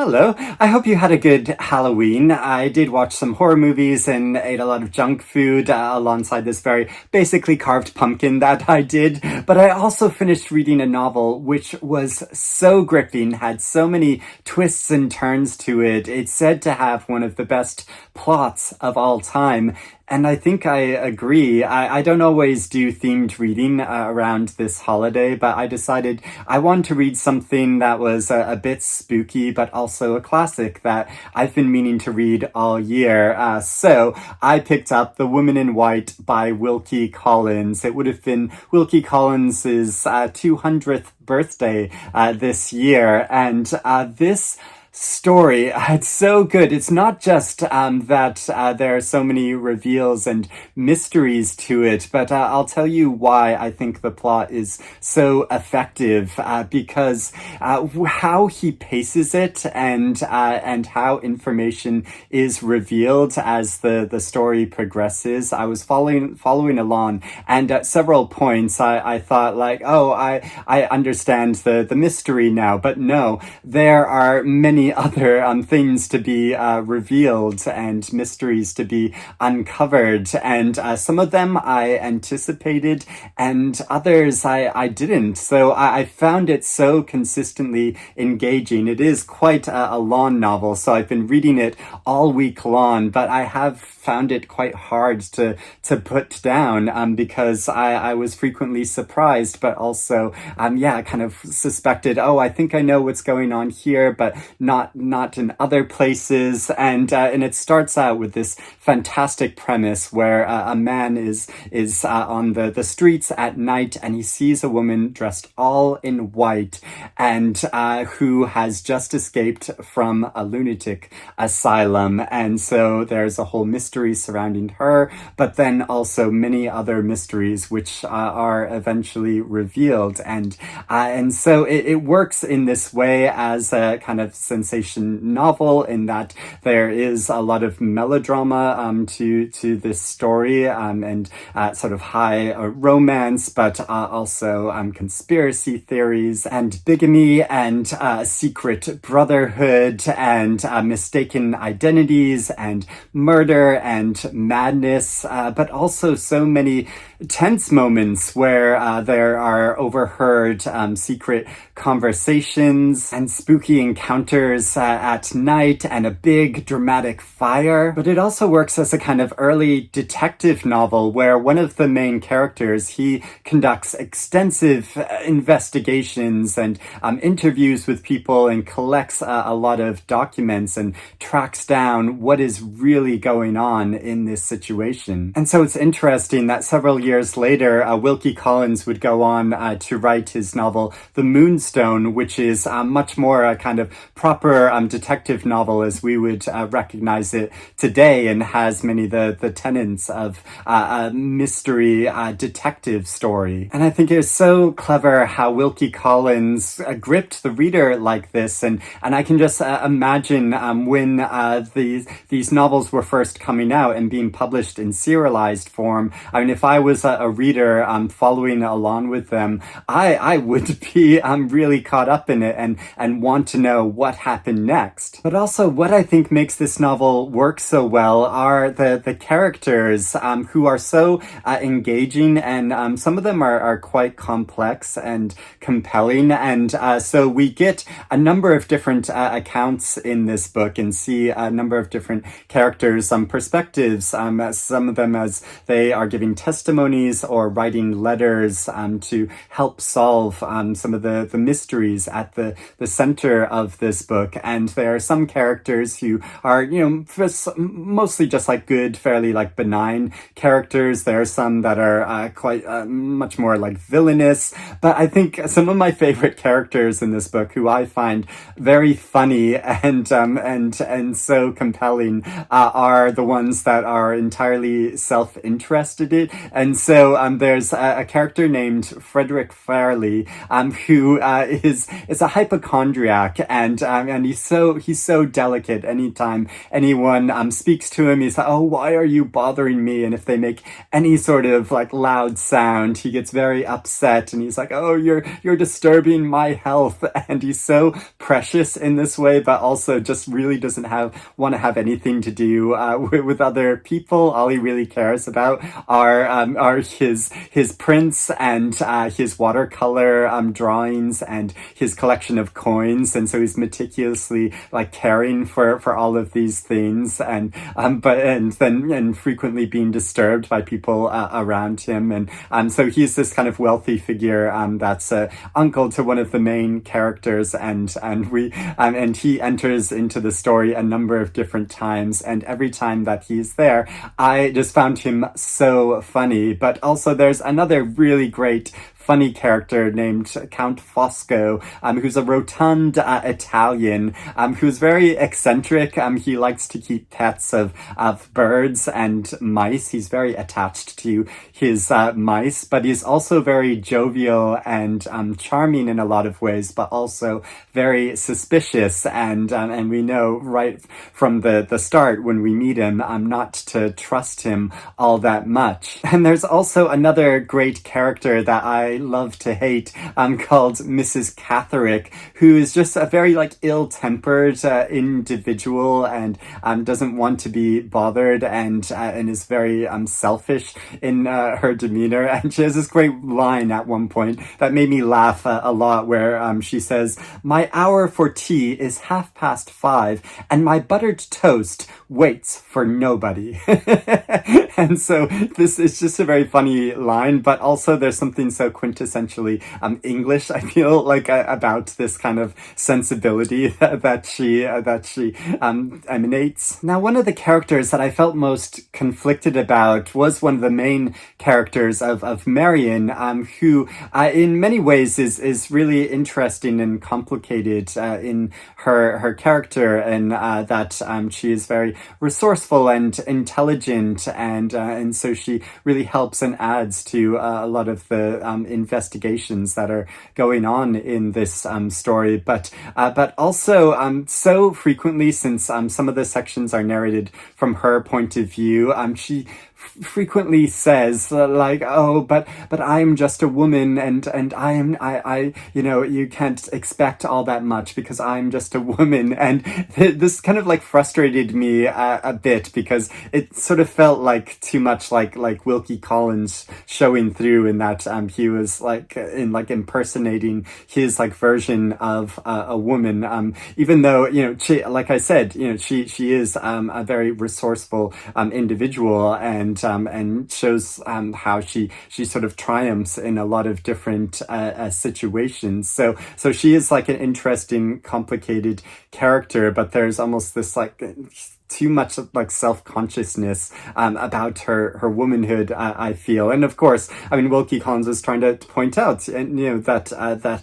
Hello. I hope you had a good Halloween. I did watch some horror movies and ate a lot of junk food alongside this very basically carved pumpkin that I did. But I also finished reading a novel which was so gripping, had so many twists and turns to it. It's said to have one of the best plots of all time. And I think I agree. I don't always do themed reading around this holiday, but I decided I wanted to read something that was a bit spooky, but also a classic that I've been meaning to read all year. So I picked up The Woman in White by Wilkie Collins. It would have been Wilkie Collins's 200th birthday this year. And this story. It's so good. It's not just that there are so many reveals and mysteries to it, but I'll tell you why I think the plot is so effective because how he paces it and how information is revealed as the story progresses. I was following along, and at several points I thought like, oh, I understand the mystery now, but no, there are many other things to be revealed and mysteries to be uncovered, and some of them I anticipated and others I didn't. So I found it so consistently engaging. It is quite a long novel, so I've been reading it all week long, but I have found it quite hard to put down because I was frequently surprised, but also kind of suspected, oh, I think I know what's going on here, but not in other places. And it starts out with this fantastic premise where a man is on the streets at night, and he sees a woman dressed all in white and who has just escaped from a lunatic asylum. And so there's a whole mystery surrounding her, but then also many other mysteries which are eventually revealed. And so it works in this way as a kind of sensation novel, in that there is a lot of melodrama to this story, and sort of high romance, but also conspiracy theories and bigamy and secret brotherhood and mistaken identities and murder and madness, but also so many tense moments where there are overheard secret conversations and spooky encounters at night and a big dramatic fire. But it also works as a kind of early detective novel where one of the main characters, he conducts extensive investigations and interviews with people and collects a lot of documents and tracks down what is really going on in this situation. And so it's interesting that several years later, Wilkie Collins would go on to write his novel, The Moonstone, which is much more a kind of proper detective novel as we would recognize it today, and has many of the tenets of a mystery detective story. And I think it was so clever how Wilkie Collins gripped the reader like this, and I can just imagine when these novels were first coming out and being published in serialized form. I mean, if I was a reader following along with them, I would be really caught up in it and want to know what happened next. But also what I think makes this novel work so well are the characters who are so engaging, and some of them are quite complex and compelling. And so we get a number of different accounts in this book and see a number of different characters, perspectives, some of them as they are giving testimonies or writing letters to help solve some of the mysteries at the center of this book. And there are some characters who are, mostly just like good, fairly like benign characters. There are some that are quite much more like villainous. But I think some of my favorite characters in this book, who I find very funny and so compelling, are the ones that are entirely self-interested in. And so there's a character named Frederick Fairley, who is a hypochondriac, and he's so delicate. Anytime anyone speaks to him, he's like, oh, why are you bothering me? And if they make any sort of like loud sound, he gets very upset, and he's like, oh, you're disturbing my high health, and he's so precious in this way, but also just really doesn't want to have anything to do with other people. All he really cares about are his prints and his watercolor drawings and his collection of coins, and so he's meticulously like caring for all of these things, and frequently being disturbed by people around him, and so he's this kind of wealthy figure that's uncle to one of the main characters, and he enters into the story a number of different times, and every time that he's there, I just found him so funny. But also there's another really great funny character named Count Fosco, who's a rotund Italian, who's very eccentric. He likes to keep pets of birds and mice. He's very attached to his mice, but he's also very jovial and charming in a lot of ways, but also very suspicious. And we know right from the start when we meet him, not to trust him all that much. And there's also another great character that I love to hate, called Mrs. Catherick, who is just a very like ill-tempered individual, and doesn't want to be bothered, and is very selfish in her demeanor. And she has this great line at one point that made me laugh a lot, where she says, "My hour for tea is 5:30, and my buttered toast waits for nobody." And so this is just a very funny line, but also there's something so quintessentially English, I feel like, about this kind of sensibility that she emanates. Now, one of the characters that I felt most conflicted about was one of the main characters of Marian, who in many ways is really interesting and complicated in her character, and that she is very resourceful and intelligent, and so she really helps and adds to a lot of the investigations that are going on in this story, but also so frequently, since some of the sections are narrated from her point of view, she frequently says like, "Oh, but I'm just a woman, and I you can't expect all that much because I'm just a woman." And this kind of like frustrated me a bit, because it sort of felt like too much like Wilkie Collins showing through, in that he was like impersonating his like version of a woman, even though she, like I said, she is a very resourceful individual, and shows how she sort of triumphs in a lot of different situations. So she is like an interesting, complicated character, but there's almost this like too much like self-consciousness about her womanhood, I feel. And of course, I mean, Wilkie Collins is trying to point out, and that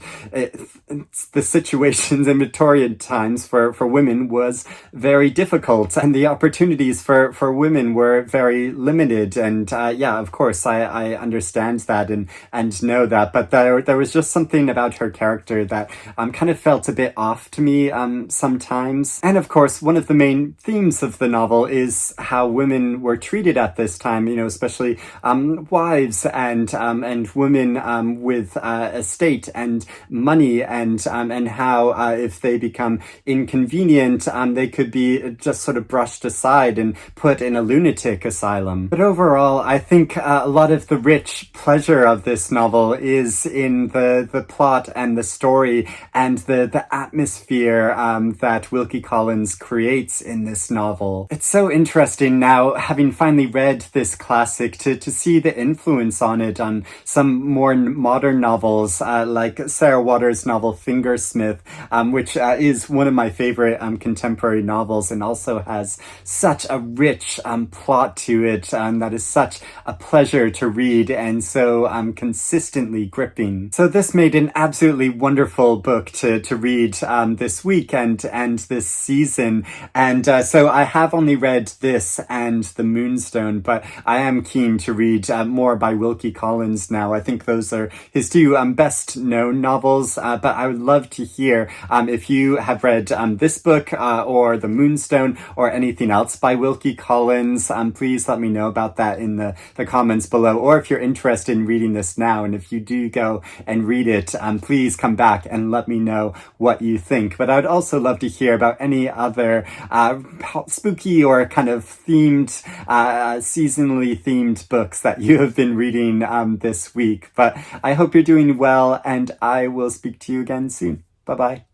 the situations in Victorian times for women was very difficult, and the opportunities for women were very limited. And of course, I understand that and know that, but there was just something about her character that kind of felt a bit off to me sometimes. And of course, one of the main themes of the novel is how women were treated at this time, especially wives and women with estate and money, and how if they become inconvenient, they could be just sort of brushed aside and put in a lunatic asylum. But overall, I think a lot of the rich pleasure of this novel is in the plot and the story and the atmosphere that Wilkie Collins creates in this novel. It's so interesting now, having finally read this classic, to see the influence on it on some more modern novels, like Sarah Waters' novel Fingersmith, which is one of my favorite contemporary novels, and also has such a rich plot to it that is such a pleasure to read, and so consistently gripping. So this made an absolutely wonderful book to read this week and this season, and so I have only read this and The Moonstone, but I am keen to read more by Wilkie Collins now. I think those are his two best known novels, but I would love to hear if you have read this book or The Moonstone or anything else by Wilkie Collins. Please let me know about that in the comments below, or if you're interested in reading this now, and if you do go and read it, please come back and let me know what you think. But I'd also love to hear about any other spooky or kind of themed, seasonally themed books that you have been reading this week. But I hope you're doing well, and I will speak to you again soon. Bye-bye.